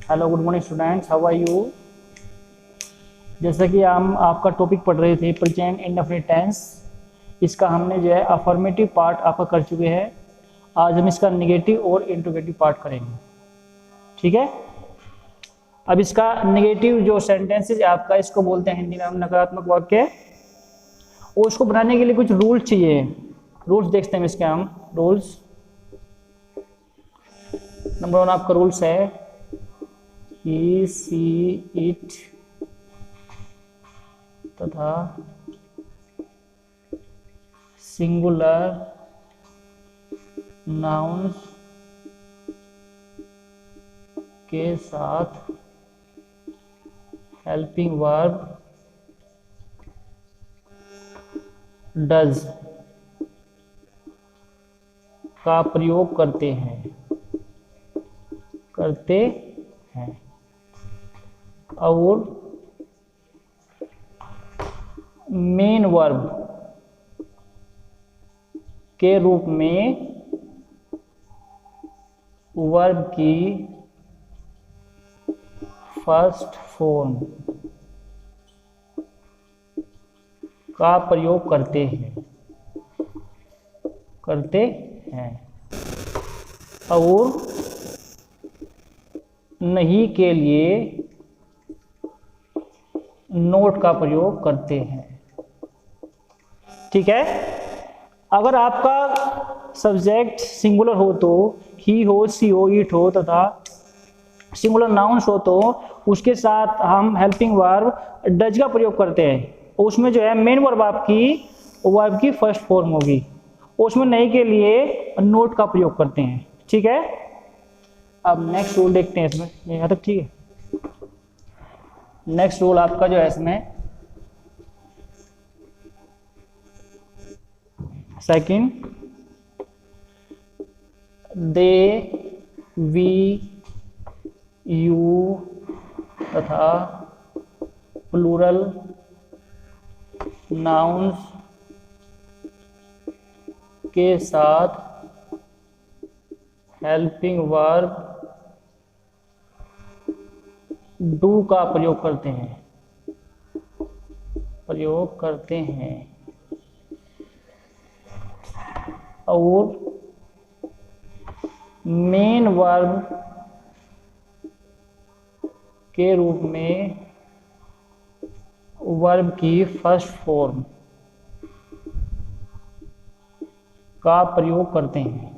Hello good morning students, how are you. जैसा कि हम आपका टॉपिक पढ़ रहे थे प्रेजेंट इंडेफिनिट टेंस, इसका हमने जो है अफर्मेटिव पार्ट आपका कर चुके हैं। आज हम इसका नेगेटिव और इंट्रोगेटिव पार्ट करेंगे, ठीक है। अब इसका नेगेटिव जो सेंटेंसेस आपका, इसको बोलते हैं हिंदी में हम नकारात्मक वाक्य, और उसको बनाने के लिए कुछ रूल्स चाहिए। रूल्स देखते हैं इसके हम रूल्स। नंबर 1 आपका रूल्स है ही सी इट तथा सिंगुलर नाउन्स के साथ हेल्पिंग वर्ब डज का प्रयोग करते हैं और मेन वर्ब के रूप में वर्ब की फर्स्ट फॉर्म का प्रयोग करते हैं और नहीं के लिए नोट का प्रयोग करते हैं, ठीक है। अगर आपका सब्जेक्ट सिंगुलर हो तो ही हो, सी हो, इट हो तथा सिंगुलर नाउन्स हो तो उसके साथ हम हेल्पिंग वर्ब डज का प्रयोग करते हैं। उसमें जो है मेन वर्ब वर्ब की फर्स्ट फॉर्म होगी। उसमें नहीं के लिए नोट का प्रयोग करते हैं, ठीक है। अब नेक्स्ट रूल देखते हैं इसमें, यहाँ तक ठीक है। नेक्स्ट रूल आपका जो है इसमें सेकंड, दे, वी, यू तथा प्लूरल नाउन्स के साथ हेल्पिंग वर्ब डू का प्रयोग करते हैं और मेन वर्ब के रूप में वर्ब की फर्स्ट फॉर्म का प्रयोग करते हैं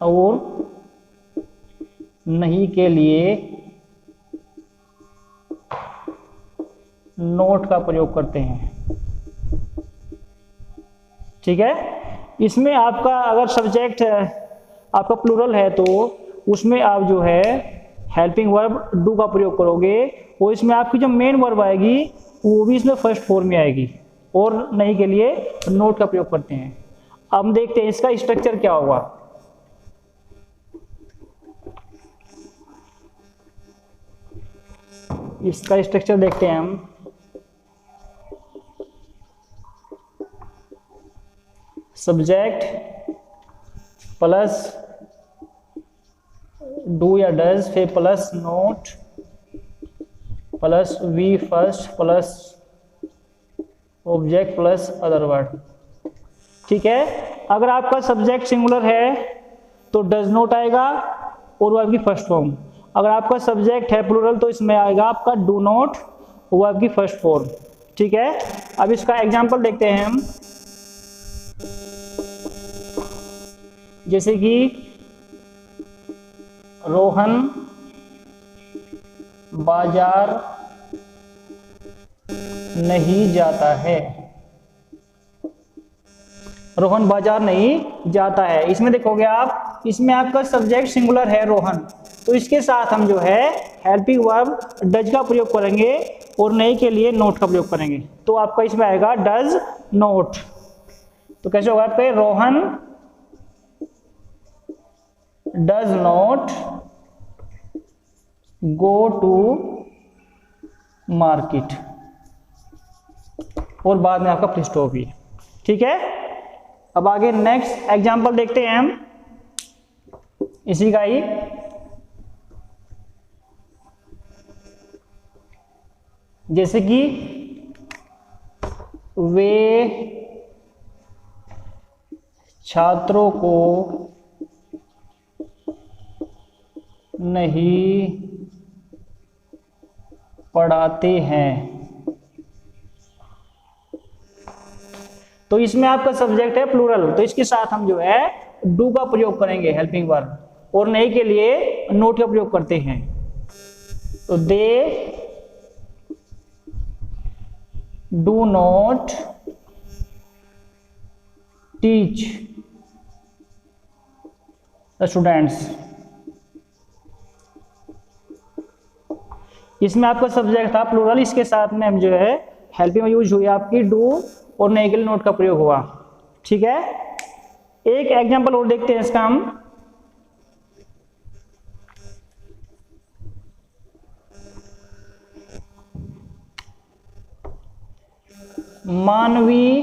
और नहीं के लिए नोट का प्रयोग करते हैं, ठीक है। इसमें आपका अगर सब्जेक्ट आपका प्लूरल है तो उसमें आप जो है हेल्पिंग वर्ब डू का प्रयोग करोगे और इसमें आपकी जो मेन वर्ब आएगी वो भी इसमें फर्स्ट फॉर्म में आएगी और नहीं के लिए नोट का प्रयोग करते हैं। अब देखते हैं इसका स्ट्रक्चर क्या होगा। इसका स्ट्रक्चर देखते हैं हम। सब्जेक्ट प्लस डू या डज, फिर plus not plus V first plus object plus other word, ठीक है। अगर आपका सब्जेक्ट सिंगुलर है तो डज नोट आएगा और वर्ब की फर्स्ट फॉर्म। अगर आपका सब्जेक्ट है प्लूरल तो इसमें आएगा आपका डू नॉट वर्ब की फर्स्ट फॉर्म, ठीक है। अब इसका एग्जांपल देखते हैं हम। जैसे कि रोहन बाजार नहीं जाता है। रोहन बाजार नहीं जाता है, इसमें देखोगे आप, इसमें आपका सब्जेक्ट सिंगुलर है रोहन, तो इसके साथ हम जो है हेल्पिंग वर्ब डज का प्रयोग करेंगे और नहीं के लिए नोट का प्रयोग करेंगे, तो आपका इसमें आएगा डज नोट। तो कैसे होगा आपका, Rohan does not go to market, और बाद में आपका प्रिस्टॉप ही, ठीक है। अब आगे नेक्स्ट एग्जांपल देखते हैं हम। इसी का ही जैसे कि वे छात्रों को नहीं पढ़ाते हैं, तो इसमें आपका सब्जेक्ट है प्लूरल, तो इसके साथ हम जो है डू का प्रयोग करेंगे हेल्पिंग वर्ब, और नहीं के लिए नोट का प्रयोग करते हैं। तो they do not teach the students. इसमें आपका सब्जेक्ट था प्लूरल, इसके साथ में हम जो है हेल्पिंग में यूज हुई आपकी डू, और नहीं के लिए नोट का प्रयोग हुआ। ठीक है, एक एग्जांपल और देखते हैं इसका हम। मानवी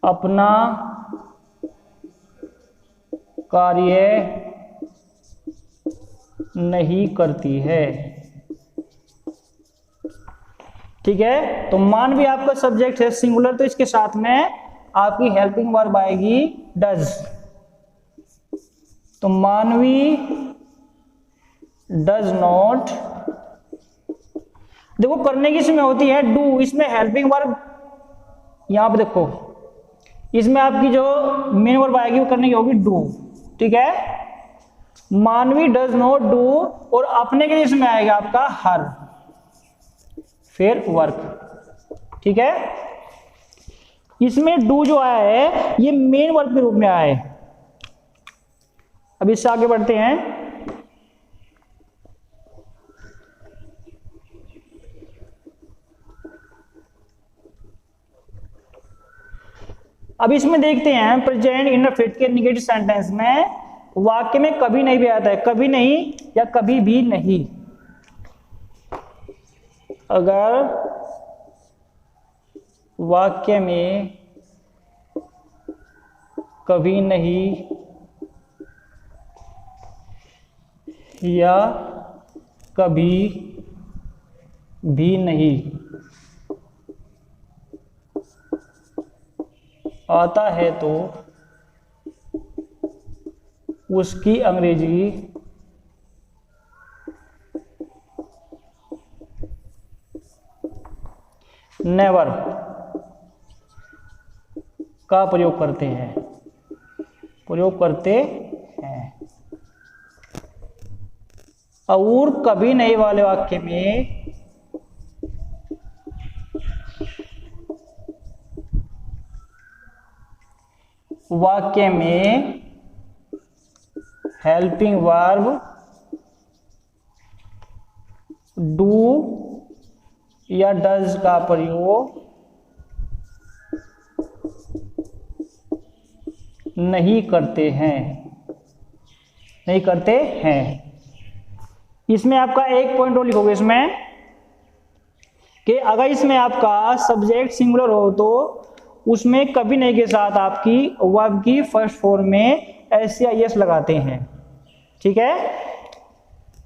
अपना कार्य नहीं करती है। ठीक है, तो मानवी आपका सब्जेक्ट है सिंगुलर, तो इसके साथ में आपकी हेल्पिंग वर्ब आएगी डज। तो मानवी डज नॉट, देखो करने की इसमें होती है डू, इसमें हेल्पिंग वर्ब यहां पे देखो, इसमें आपकी जो मेन वर्ब आएगी वो करने की होगी डू। ठीक है, मानवी डज नॉट डू, और अपने के लिए इसमें आएगा आपका हर, फिर वर्क। ठीक है, इसमें डू जो आया है ये मेन वर्ब के रूप में आया है। अब इससे आगे बढ़ते हैं। अब इसमें देखते हैं प्रेजेंट इंडेफिनिट के नेगेटिव सेंटेंस में वाक्य में कभी नहीं भी आता है, कभी नहीं या कभी भी नहीं। अगर वाक्य में कभी नहीं या कभी भी नहीं आता है तो उसकी अंग्रेजी नेवर का प्रयोग करते हैं, और कभी नहीं वाले वाक्य में हेल्पिंग वर्ब डू या डज का प्रयोग नहीं करते हैं। इसमें आपका एक पॉइंट और लिखोगे इसमें कि अगर इसमें आपका सब्जेक्ट सिंगुलर हो तो उसमें कभी नहीं के साथ आपकी वर्ब की फर्स्ट फॉर्म में एस या एस लगाते हैं। ठीक है,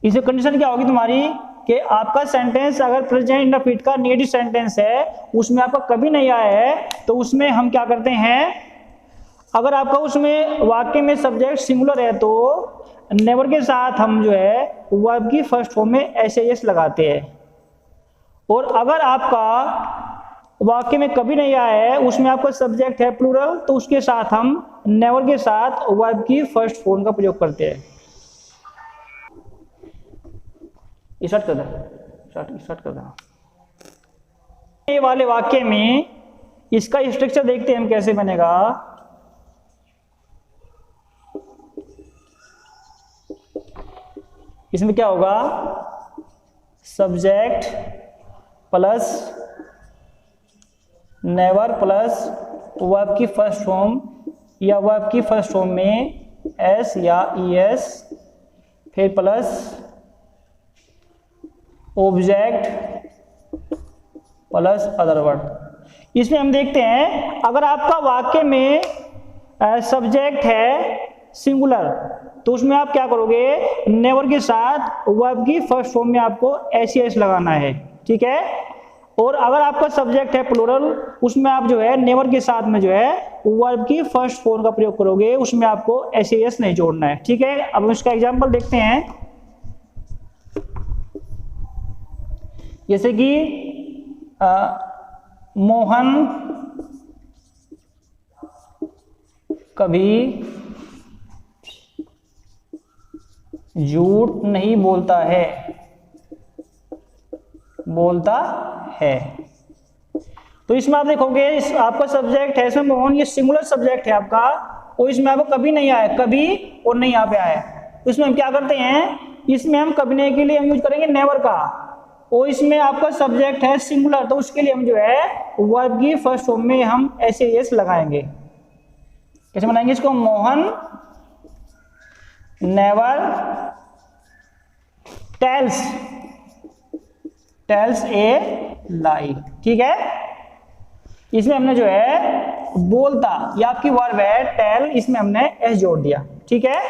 इसे कंडीशन क्या होगी तुम्हारी कि आपका सेंटेंस अगर प्रेजेंट इंडेफिनिट का नेगेटिव सेंटेंस है, उसमें आपका कभी नहीं आया है, तो उसमें हम क्या करते हैं, अगर आपका उसमें वाक्य में सब्जेक्ट सिंगुलर है तो नेवर के साथ हम जो है वर्ब की फर्स्ट फॉर्म में एस या एस लगाते हैं। और अगर आपका वाक्य में कभी नहीं आया है, उसमें आपका सब्जेक्ट है प्लूरल, तो उसके साथ हम नेवर के साथ वर्ब की फर्स्ट फॉर्म का प्रयोग करते हैं। स्टार्ट कर देना। ये वाले वाक्य में इसका स्ट्रक्चर देखते हैं हम कैसे बनेगा। इसमें क्या होगा, subject plus never plus verb की फर्स्ट फॉर्म या वर्ब की फर्स्ट फॉर्म में एस या ई एस, फिर plus object plus other word. इसमें हम देखते हैं अगर आपका वाक्य में सब्जेक्ट है सिंगुलर, तो उसमें आप क्या करोगे, नेवर के साथ वर्ब की फर्स्ट फॉर्म में आपको एस लगाना है, ठीक है। और अगर आपका सब्जेक्ट है प्लूरल, उसमें आप जो है नेवर के साथ में जो है वर्ब की फर्स्ट फॉर्म का प्रयोग करोगे, उसमें आपको एस नहीं जोड़ना है, ठीक है। अब इसका एग्जांपल देखते हैं, जैसे कि मोहन कभी झूठ नहीं बोलता है, तो इसमें आप देखोगे आपका सब्जेक्ट है, इसमें मोहन ये सिंगुलर सब्जेक्ट है आपका, और इसमें आपको कभी नहीं आया, कभी और नहीं यहाँ पे आया, तो इसमें हम क्या करते हैं, इसमें हम कभी के लिए हम यूज करेंगे नेवर का, और इसमें आपका सब्जेक्ट है सिंगुलर, तो उसके लिए हम जो है वर्ब की फर्स्ट फॉर्म में हम एस लगाएंगे। कैसे बनाएंगे इसको, मोहन नेवर टेल्स ए लाई, ठीक है। इसमें हमने जो है बोलता, ये आपकी वर्ब है टेल, इसमें हमने एस जोड़ दिया, ठीक है।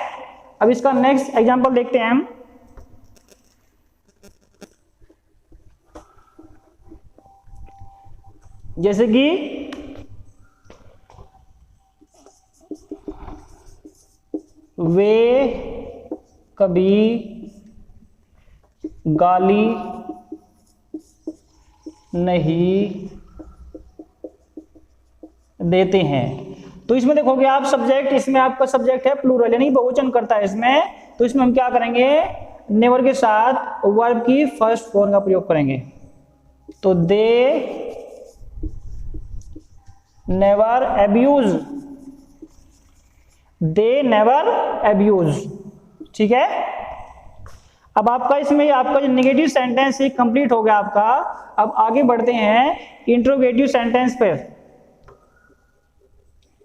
अब इसका नेक्स्ट एग्जांपल देखते हैं हम, जैसे कि वे कभी गाली नहीं देते हैं, तो इसमें देखोगे आप सब्जेक्ट, इसमें आपका सब्जेक्ट है प्लूरल यानी बहुवचन करता है इसमें, तो इसमें हम क्या करेंगे, नेवर के साथ वर्ब की फर्स्ट फॉर्म का प्रयोग करेंगे, तो दे नेवर अब्यूज, ठीक है। अब आपका इसमें आपका जो नेगेटिव सेंटेंस है कंप्लीट हो गया आपका। अब आगे बढ़ते हैं इंट्रोगेटिव सेंटेंस पर,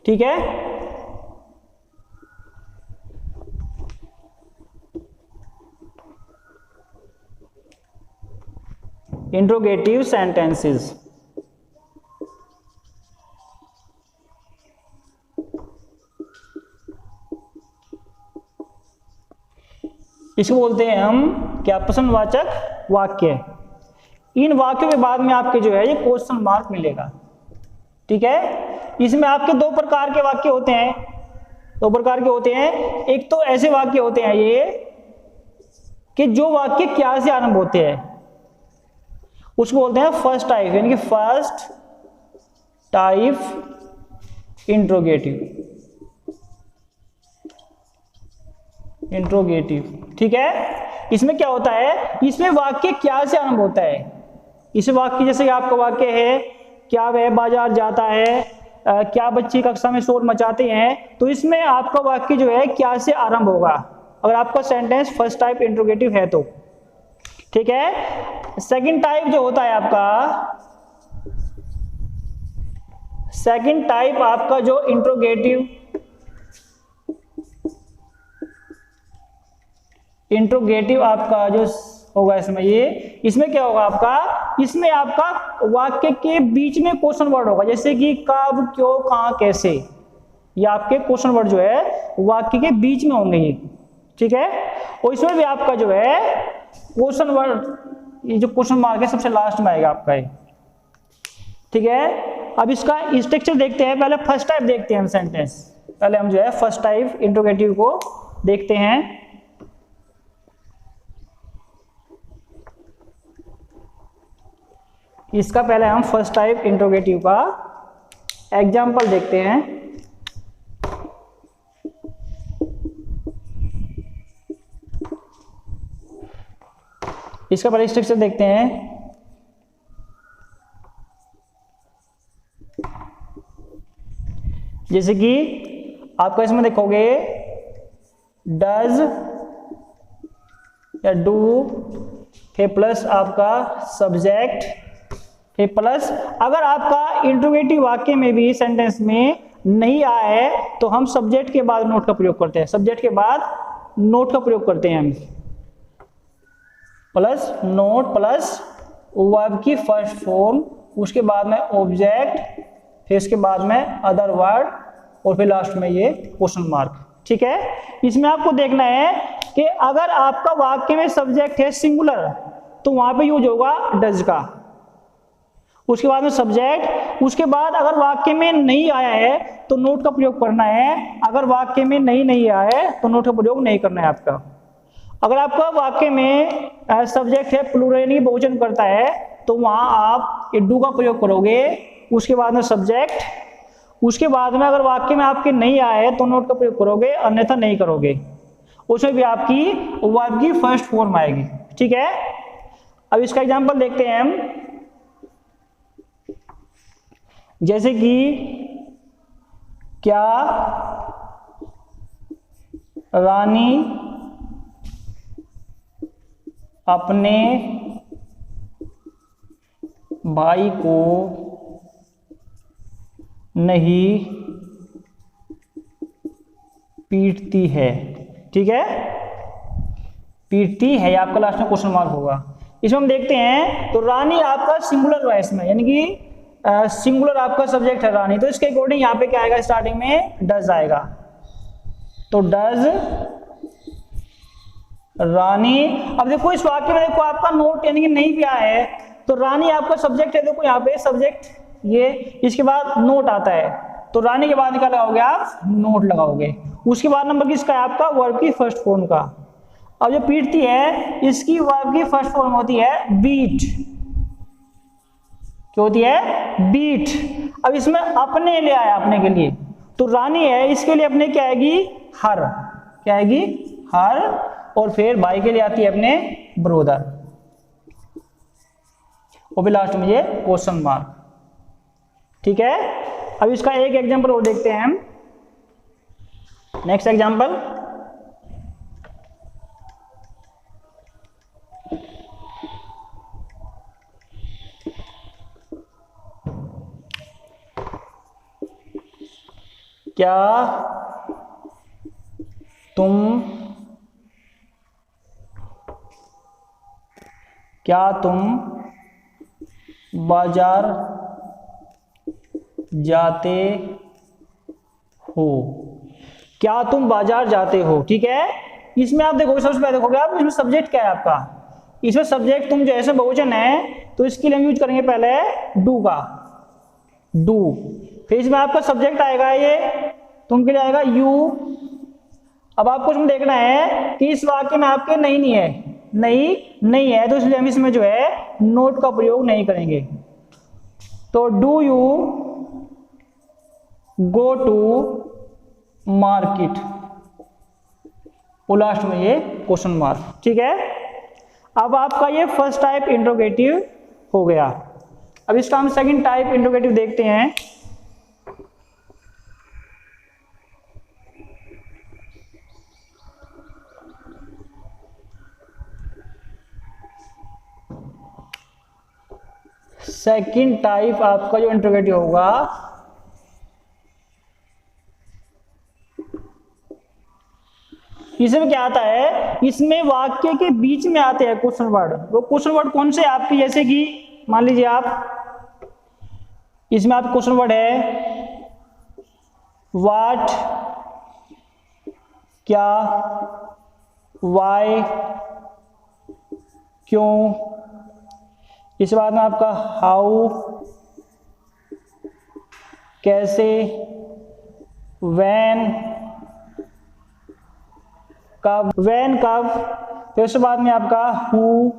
ठीक है। इंट्रोगेटिव सेंटेंसेस, इसको बोलते हैं हम क्या, प्रश्नवाचक वाक्य। इन वाक्यों के बाद में आपके जो है ये क्वेश्चन मार्क मिलेगा, ठीक है। इसमें आपके दो प्रकार के वाक्य होते हैं, एक तो ऐसे वाक्य होते हैं ये कि जो वाक्य क्या से आरंभ होते हैं, उसको बोलते हैं फर्स्ट टाइप, यानी कि फर्स्ट टाइप इंट्रोगेटिव, ठीक है। इसमें क्या होता है, इसमें वाक्य क्या से आरंभ होता है। इस वाक्य जैसे आपका वाक्य है, क्या वह बाजार जाता है, क्या बच्चे कक्षा में शोर मचाते हैं, तो इसमें आपका वाक्य जो है क्या से आरंभ होगा, अगर आपका सेंटेंस फर्स्ट टाइप इंट्रोगेटिव है तो, ठीक है। सेकंड टाइप जो होता है आपका, सेकंड टाइप आपका जो इंट्रोगेटिव आपका जो होगा इसमें क्या होगा आपका, इसमें आपका वाक्य के बीच में क्वेश्चन वर्ड होगा, जैसे कि कब, क्यों, कहां, कैसे, ये आपके क्वेश्चन वर्ड जो है वाक्य के बीच में होंगे ये, ठीक है। और इसमें भी आपका जो है क्वेश्चन वर्ड, ये जो क्वेश्चन मार्क है सबसे लास्ट में आएगा आपका ये, ठीक है। अब इसका स्ट्रक्चर देखते हैं, पहले फर्स्ट टाइप देखते हैं हम सेंटेंस, पहले हम जो है फर्स्ट टाइप इंट्रोगेटिव को देखते हैं। इसका पहले हम फर्स्ट टाइप इंट्रोगेटिव का एग्जाम्पल देखते हैं। इसका पहले स्ट्रक्चर देखते हैं। जैसे कि आपका इसमें देखोगे डज या डू, फिर प्लस आपका सब्जेक्ट, फिर प्लस, अगर आपका इंट्रोगेटिव वाक्य में भी सेंटेंस में नहीं आया है तो हम सब्जेक्ट के बाद नोट का प्रयोग करते हैं, सब्जेक्ट के बाद नोट का प्रयोग करते हैं हम, प्लस नोट प्लस वर्ब की फर्स्ट फॉर्म, उसके बाद में ऑब्जेक्ट, फिर उसके बाद में अदर वर्ड, और फिर लास्ट में ये क्वेश्चन मार्क। ठीक है, इसमें आपको देखना है कि अगर आपका वाक्य में सब्जेक्ट है सिंगुलर तो वहां पे यूज होगा डज का, उसके बाद में सब्जेक्ट, उसके बाद अगर वाक्य में नहीं आया है तो नोट का प्रयोग करना है, अगर वाक्य में नहीं आया है तो नोट का प्रयोग नहीं करना है आपका। अगर आपका वाक्य में सब्जेक्ट है प्लूरल यानी बहुवचन करता है तो वहां आप डू का प्रयोग करोगे, उसके बाद में सब्जेक्ट, उसके बाद में अगर वाक्य में आपके नहीं आया है तो नोट का प्रयोग करोगे, अन्यथा नहीं करोगे। उसमें भी आपकी वर्ब की फर्स्ट फॉर्म आएगी। ठीक है, अब इसका एग्जांपल देखते हैं हम, जैसे कि क्या रानी अपने भाई को नहीं पीटती है। ठीक है, पीटती है आपका लास्ट में क्वेश्चन मार्क होगा। इसमें हम देखते हैं तो रानी आपका सिंगुलर है इसमें, यानी कि सिंगुलर आपका सब्जेक्ट है रानी, तो इसके अकॉर्डिंग यहाँ पे क्या आएगा, स्टार्टिंग में डज आएगा। तो डज रानी, अब देखो इस वाक्य में देखो आपका नोट यानी कि नहीं भी आया है, तो रानी आपका सब्जेक्ट है, देखो यहाँ पे सब्जेक्ट ये, इसके बाद नोट आता है, तो रानी के बाद क्या लगाओगे आप, नोट लगाओगे। उसके बाद नंबर किसका है आपका, वर्ब की फर्स्ट फॉर्म का। अब जो पीटती है इसकी वर्ब की फर्स्ट फॉर्म होती है बीट, क्या होती है, बीट। अब इसमें अपने ले आया, अपने के लिए, तो रानी है इसके लिए अपने क्या आएगी, हर, क्या आएगी, हर, और फिर भाई के लिए आती है अपने ब्रोदर, और फिर लास्ट में ये क्वेश्चन मार्क। ठीक है, अब इसका एक एग्जांपल और देखते हैं हम। नेक्स्ट एग्जांपल, क्या तुम बाजार जाते हो, क्या तुम बाजार जाते हो। ठीक है, इसमें आप देखोगे, सबसे पहले देखोगे आप इसमें सब्जेक्ट क्या है आपका, इसमें सब्जेक्ट तुम जो ऐसे बहुवचन है तो इसके लिए हम यूज करेंगे पहले डू का, डू। फिर इसमें आपका सब्जेक्ट आएगा, ये तुम के लिए आएगा यू। अब आपको इसमें देखना है कि इस वाक्य में आपके नहीं है, नहीं है, तो इसलिए हम इसमें जो है नोट का प्रयोग नहीं करेंगे। तो do you go to market, और लास्ट में ये क्वेश्चन मार्क। ठीक है, अब आपका ये फर्स्ट टाइप इंट्रोगेटिव हो गया। अब इसका हम सेकंड टाइप इंट्रोगेटिव देखते हैं। सेकंड टाइप आपका जो इंट्रोगेटिव होगा, इसमें क्या आता है, इसमें वाक्य के बीच में आते हैं क्वेश्चन वर्ड। वो क्वेश्चन वर्ड कौन से आपके, जैसे कि मान लीजिए आप, इसमें आप क्वेश्चन वर्ड है व्हाट, क्या, वाई, क्यों। इस बाद में आपका हाउ, कैसे, व्हेन, कब, व्हेन कब। फिर उसके बाद में आपका हु,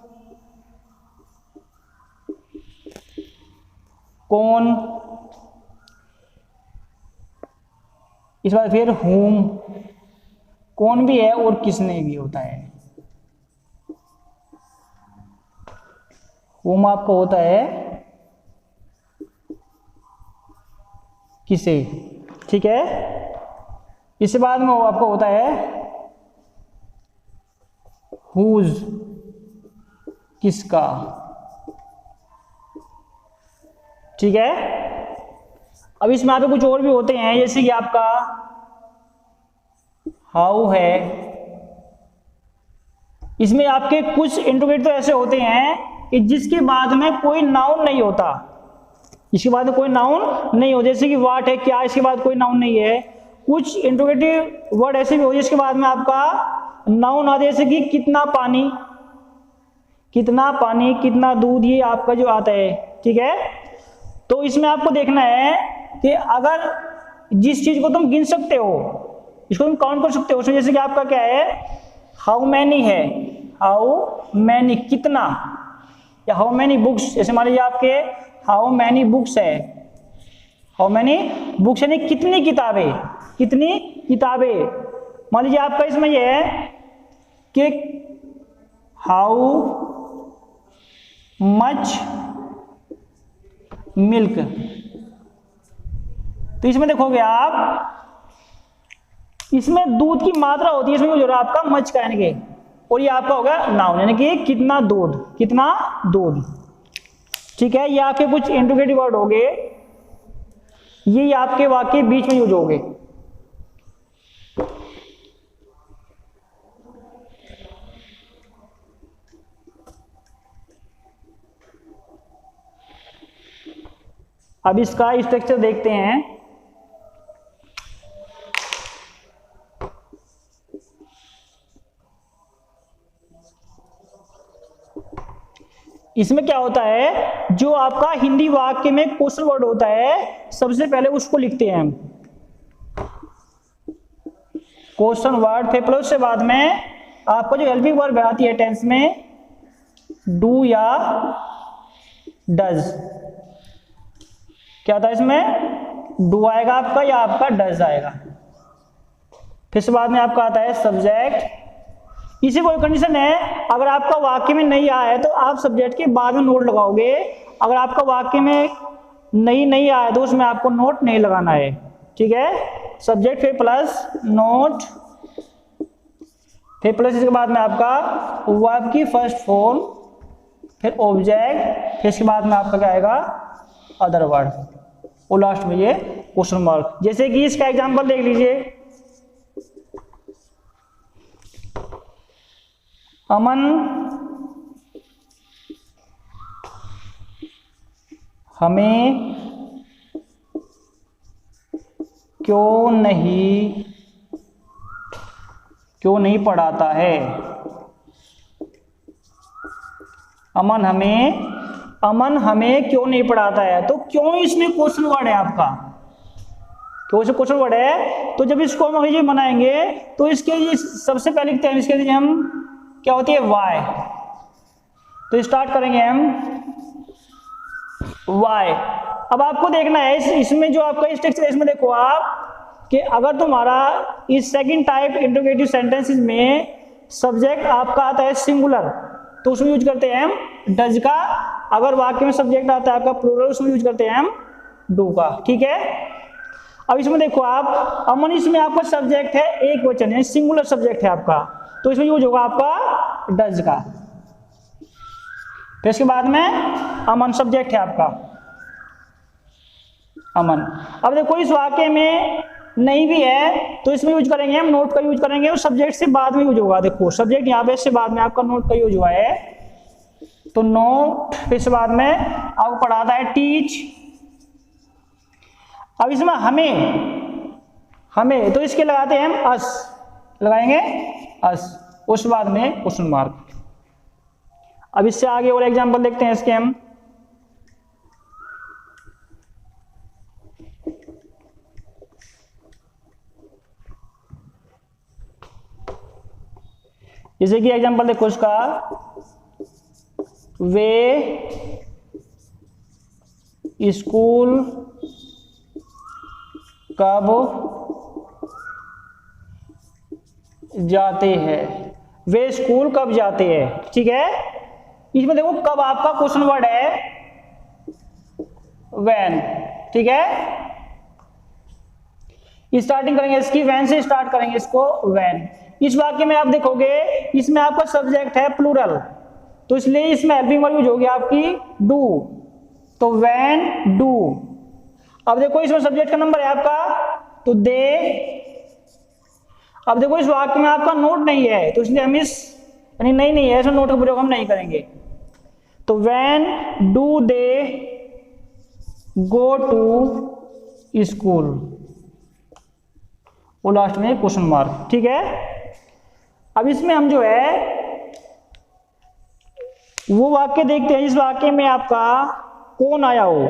कौन, इस बार फिर whom, कौन भी है और किसने भी होता है। whom आपका होता है किसे, ठीक है। इसके बाद में आपका होता है whose, किसका, ठीक है। अब इसमें आप कुछ और भी होते हैं, जैसे कि आपका हाउ है। इसमें आपके कुछ इंट्रोगेटिव तो ऐसे होते हैं कि जिसके बाद में कोई नाउन नहीं होता, इसके बाद में कोई नाउन नहीं हो, जैसे कि व्हाट है, क्या, इसके बाद कोई नाउन नहीं है। कुछ इंट्रोगेटिव वर्ड ऐसे भी हो जिसके बाद में आपका नाउन आ, जैसे कि कितना पानी, कितना पानी, कितना दूध, ये आपका जो आता है, ठीक है। तो इसमें आपको देखना है कि अगर जिस चीज को तुम गिन सकते हो, इसको तुम काउंट कर सकते हो, उसमें जैसे कि आपका क्या है, हाउ मैनी है, हाउ मैनी कितना, या हाउ मैनी बुक्स, जैसे मान लीजिए आपके हाउ मैनी बुक्स है, हाउ मैनी बुक्स यानी कितनी किताबें, कितनी किताबें। मान लीजिए आपका इसमें यह है कि हाउ मच मिल्क, तो इसमें देखोगे आप, इसमें दूध की मात्रा होती है, इसमें जो आपका मच का यानी कि, और ये आपका होगा नाउन यानी कि कितना दूध, कितना दूध, ठीक है। ये आपके कुछ इंट्रोगेटिव वर्ड हो गए, ये आपके वाक्य बीच में यूज हो गए। अब इसका स्ट्रक्चर देखते हैं। इसमें क्या होता है, जो आपका हिंदी वाक्य में क्वेश्चन वर्ड होता है, सबसे पहले उसको लिखते हैं हम, क्वेश्चन वर्ड, फिर प्लस से बाद में आपका जो हेल्पिंग वर्ब आती है टेंस में, डू या डज, क्या था इसमें, डू आएगा आपका या आपका डज आएगा। फिर से बाद में आपका आता है सब्जेक्ट। इसी कोई कंडीशन है, अगर आपका वाक्य में नहीं आया है तो आप सब्जेक्ट के बाद में नोट लगाओगे, अगर आपका वाक्य में नहीं आया तो उसमें आपको नोट नहीं लगाना है, ठीक है। सब्जेक्ट फिर प्लस नोट, फिर प्लस इसके बाद में आपका वर्ब की फर्स्ट फॉर्म, फिर ऑब्जेक्ट, फिर इसके बाद में आपका क्या आएगा, अदर वर्ड, और लास्ट में ये क्वेश्चन मार्क। जैसे कि इसका एग्जांपल देख लीजिए, अमन हमें क्यों नहीं पढ़ाता है, अमन हमें क्यों नहीं पढ़ाता है। तो क्यों इसमें क्वेश्चन वर्ड है आपका, क्यों से क्वेश्चन वर्ड है। तो जब इसको हम ये बनाएंगे तो इसके लिए सबसे पहले लिखते हैं, इसके लिए हम क्या होती है, वाई। तो स्टार्ट करेंगे हम वाई। अब आपको देखना है इसमें जो आपका स्ट्रक्चर है, इसमें देखो आप कि अगर तुम्हारा इस सेकंड टाइप इंट्रोगेटिव सेंटेंसेस में सब्जेक्ट आपका आता है सिंगुलर, तो उसमें यूज करते हैं हम डज का। अगर वाक्य में सब्जेक्ट आता है आपका प्लूरल, उसमें यूज करते हैं हम डू का, ठीक है। अब इसमें देखो आप, अमन इसमें आपका सब्जेक्ट है, एक वचन है, सिंगुलर सब्जेक्ट है आपका, तो इसमें यूज होगा आपका डज का। फिर इसके बाद में अमन सब्जेक्ट है आपका, अमन। अब देखो इस वाक्य में नहीं भी है तो इसमें यूज करेंगे हम नोट का यूज करेंगे, और सब्जेक्ट से बाद में यूज होगा। देखो सब्जेक्ट यहाँ पे, इससे बाद में आपका नोट का यूज हुआ है, तो नोट, फिर से बाद में आपको पढ़ाता है टीच। अब इसमें हमें तो इसके लगाते हैं हम अस, लगाएंगे अस, उस बाद में क्वेश्चन मार्क। अब इससे आगे और एग्जांपल देखते हैं इसके हम। जैसे कि एग्जांपल देखो इसका, वे स्कूल कब जाते हैं, वे स्कूल कब जाते हैं, ठीक है। इसमें देखो कब आपका क्वेश्चन वर्ड है व्हेन, ठीक है। स्टार्टिंग करेंगे इसकी व्हेन से, स्टार्ट करेंगे इसको व्हेन। इस वाक्य में आप देखोगे इसमें आपका सब्जेक्ट है प्लूरल, तो इसलिए इसमें हेल्पिंग वर्ब यूज होगी आपकी डू, तो व्हेन डू। अब देखो इसमें सब्जेक्ट का नंबर है आपका, तो दे। अब देखो इस वाक्य में आपका नोट नहीं है, तो इसलिए हम इस यानी नहीं है, ऐसा नोट का प्रयोग हम नहीं करेंगे। तो when do they go to school, और लास्ट में क्वेश्चन मार्क। ठीक है, अब इसमें हम जो है वो वाक्य देखते हैं जिस वाक्य में आपका कौन आया हो।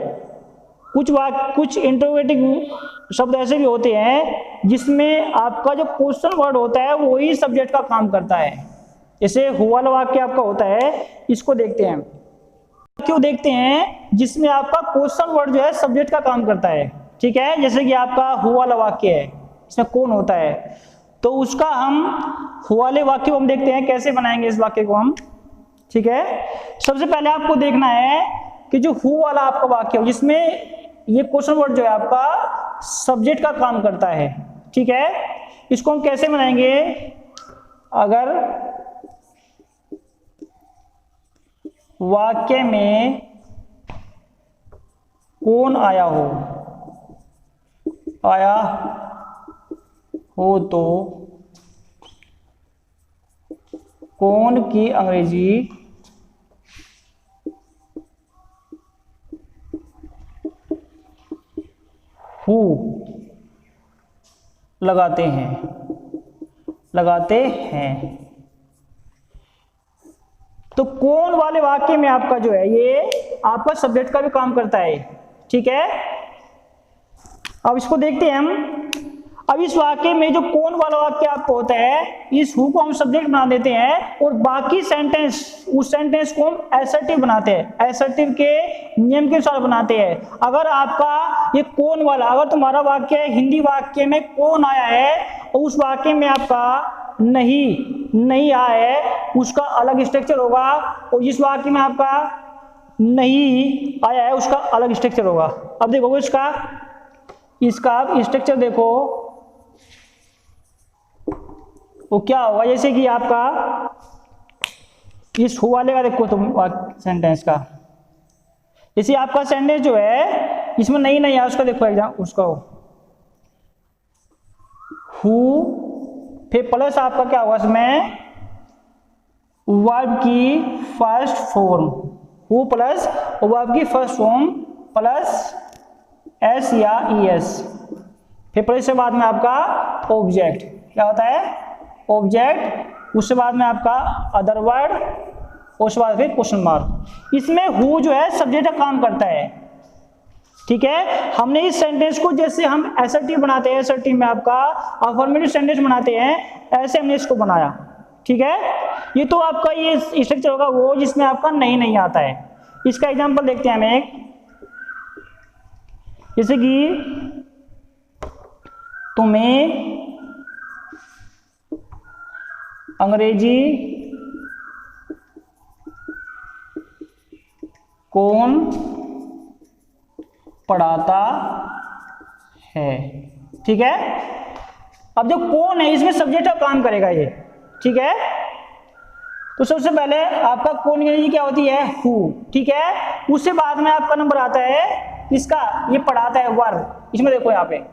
कुछ इंटरोगेटिव शब्द ऐसे भी होते हैं जिसमें आपका जो क्वेश्चन वर्ड होता है वही सब्जेक्ट का काम करता है। जैसे हु वाला वाक्य आपका होता है, इसको देखते हैं, क्यों देखते हैं जिसमें आपका क्वेश्चन वर्ड जो है सब्जेक्ट का काम करता है। ठीक है, जैसे कि आपका हु वाला वाक्य है, इसमें कौन होता है, तो उसका हम हु वाले वाक्य को हम देखते हैं कैसे बनाएंगे इस वाक्य को हम। ठीक है, सबसे पहले आपको देखना है कि जो हु वाला आपका वाक्य हो जिसमें ये क्वेश्चन वर्ड जो है आपका सब्जेक्ट का काम करता है। ठीक है, इसको हम कैसे बनाएंगे, अगर वाक्य में कौन आया हो तो कौन की अंग्रेजी हु लगाते हैं। तो कौन वाले वाक्य में आपका जो है ये आपका सब्जेक्ट का भी काम करता है। ठीक है, अब इसको देखते हैं हम। अब इस वाक्य में जो कौन वाला वाक्य आपको होता है, इस हु को हम सब्जेक्ट बना देते हैं और बाकी सेंटेंस, उस सेंटेंस को हम एसर्टिव बनाते हैं, एसर्टिव के नियम के अनुसार बनाते हैं। अगर आपका ये कौन वाला, अगर तुम्हारा वाक्य हिंदी वाक्य में कौन आया है और उस वाक्य में आपका नहीं आया है, उसका अलग स्ट्रक्चर होगा, और जिस वाक्य में आपका नहीं आया है उसका अलग स्ट्रक्चर होगा। अब देखो इसका आप स्ट्रक्चर देखो वो क्या होगा। जैसे कि आपका इस हु वाले का देखो तुम सेंटेंस का, जैसे आपका सेंटेंस जो है इसमें नहीं आया उसका देखो एग्जाम उसका हु, फिर प्लस आपका क्या होगा इसमें वर्ब की first form, who plus verb की फर्स्ट फॉर्म प्लस एस या ईएस, फिर प्लस से बाद में आपका ऑब्जेक्ट क्या होता है ऑब्जेक्ट, उससे बाद में आपका अदर वर्ड, उसके बाद फिर क्वेश्चन मार्क। इसमें हु जो है सब्जेक्ट का काम करता है। ठीक है, हमने इस सेंटेंस को जैसे हम एसर्टिव बनाते हैं, एसर्टिव में आपका अफर्मेटिव सेंटेंस बनाते हैं, ऐसे हमने इसको बनाया। ठीक है, ये तो आपका ये स्ट्रक्चर होगा वो जिसमें आपका नहीं आता है। इसका एग्जांपल देखते हैं हम एक, जैसे कि तुम्हें अंग्रेजी कौन पढ़ाता है। ठीक है, अब जो कौन है इसमें सब्जेक्ट का काम करेगा ये। ठीक है, तो सबसे पहले आपका कौन की अंग्रेजी क्या होती है हु। ठीक है, उससे बाद में आपका नंबर आता है इसका, ये पढ़ाता है वर्ब। इसमें देखो यहाँ पे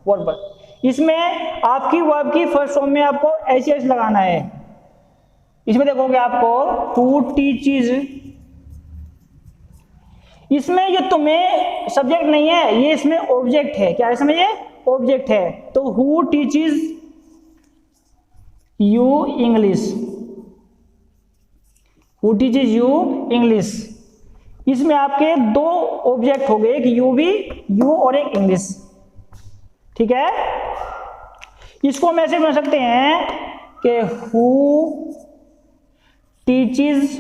वर्ब, इसमें आपकी वर्ब की फर्स्ट फॉर्म में आपको एस लगाना है। इसमें देखोगे आपको टू टीचेस, इसमें ये तुम्हें सब्जेक्ट नहीं है, ये इसमें ऑब्जेक्ट है। क्या है इसमें ये ऑब्जेक्ट है। तो who teaches you English, who teaches you English, इसमें आपके दो ऑब्जेक्ट हो गए, एक यू और एक इंग्लिश। ठीक है, इसको हम ऐसे बना सकते हैं कि who teaches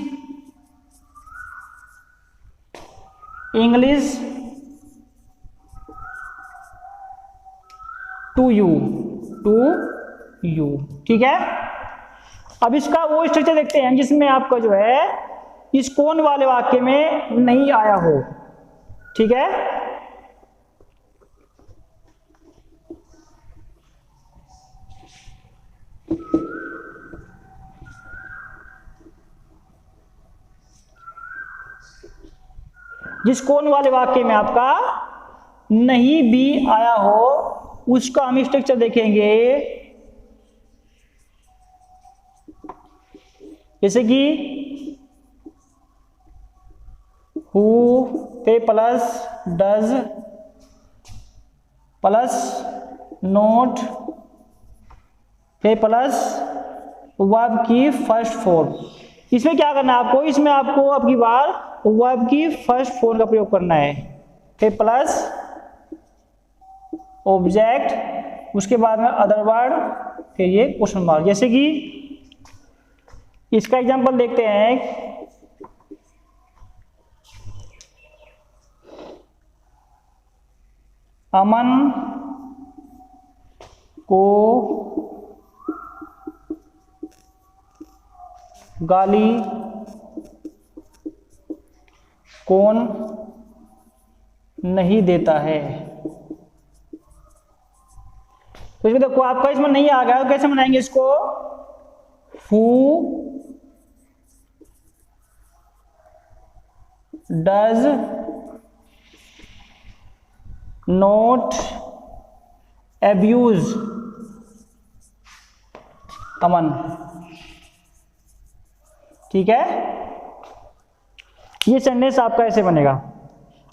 English to you. ठीक है, अब इसका वो स्ट्रक्चर देखते हैं जिसमें आपका जो है इस कौन वाले वाक्य में नहीं आया हो। ठीक है, जिस कौन वाले वाक्य में आपका नहीं भी आया हो उसका हम स्ट्रक्चर देखेंगे। जैसे कि हु पे प्लस डज प्लस नोट पे प्लस वर्ब की फर्स्ट फॉर्म। इसमें क्या करना है आपको, इसमें आपको अब की बार वर्ब की फर्स्ट फॉर्म का प्रयोग करना है। पे प्लस ऑब्जेक्ट, उसके बाद में अदर वर्ड, फिर ये क्वेश्चन मार्क। जैसे कि इसका एग्जांपल देखते हैं। अमन को गाली कौन नहीं देता है। तो इसमें देखो आपका इसमें नहीं आ गया, कैसे बनाएंगे इसको, हु डज नॉट अब्यूज अमन। ठीक है, ये सेंटेंस आपका ऐसे बनेगा।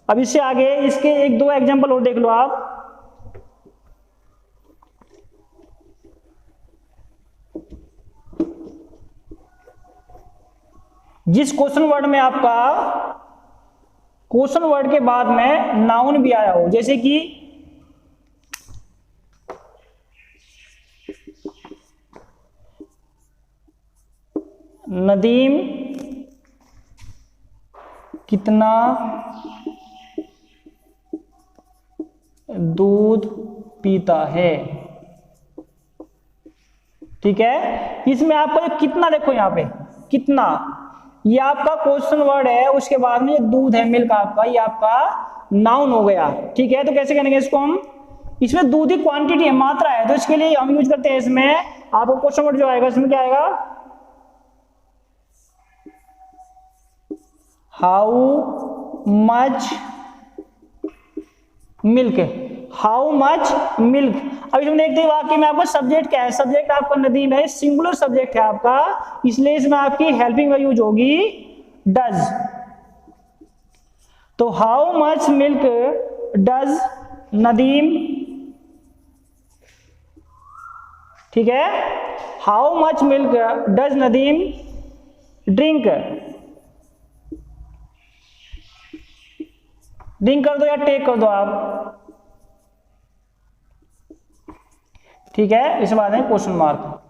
अब इससे आगे इसके एक दो एग्जांपल और देख लो आप। जिस क्वेश्चन वर्ड में आपका क्वेश्चन वर्ड के बाद में नाउन भी आया हो, जैसे कि नदीम कितना दूध पीता है। ठीक है, इसमें आपका जो कितना देखो, यहां पे कितना, ये आपका क्वेश्चन वर्ड है, उसके बाद में ये दूध है, मिल्क आपका, ये आपका नाउन हो गया। ठीक है, तो कैसे करेंगे इसको हम, इसमें दूध की क्वांटिटी है, मात्रा है, तो इसके लिए हम यूज करते हैं इसमें आपको क्वेश्चन वर्ड जो आएगा इसमें क्या आएगा, how much milk, how much milk. अब इसमें देखते हैं वाक्य में आपका सब्जेक्ट क्या है, सब्जेक्ट आपका नदीम है, सिंगुलर सब्जेक्ट है आपका, इसलिए इसमें आपकी हेल्पिंग वर्ब यूज होगी डज। तो how much milk does Nadeem, ठीक है, how much milk does Nadeem drink, drink कर दो या टेक कर दो आप। ठीक है, इस बात में क्वेश्चन मार्क।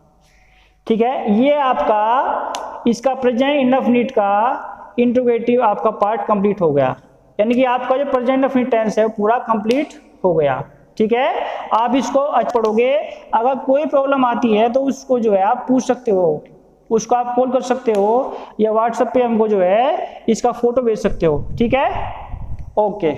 ठीक है, ये आपका इसका प्रेजेंट इंडेफिनिट का इंट्रोगेटिव आपका पार्ट कंप्लीट हो गया, यानी कि आपका जो प्रेजेंट इंडेफिनिट टेंस है पूरा कंप्लीट हो गया। ठीक है, आप इसको अच्छे पढ़ोगे, अगर कोई प्रॉब्लम आती है तो उसको जो है आप पूछ सकते हो, उसको आप कॉल कर सकते हो या व्हाट्सएप पे हमको जो है इसका फोटो भेज सकते हो। ठीक है, ओके।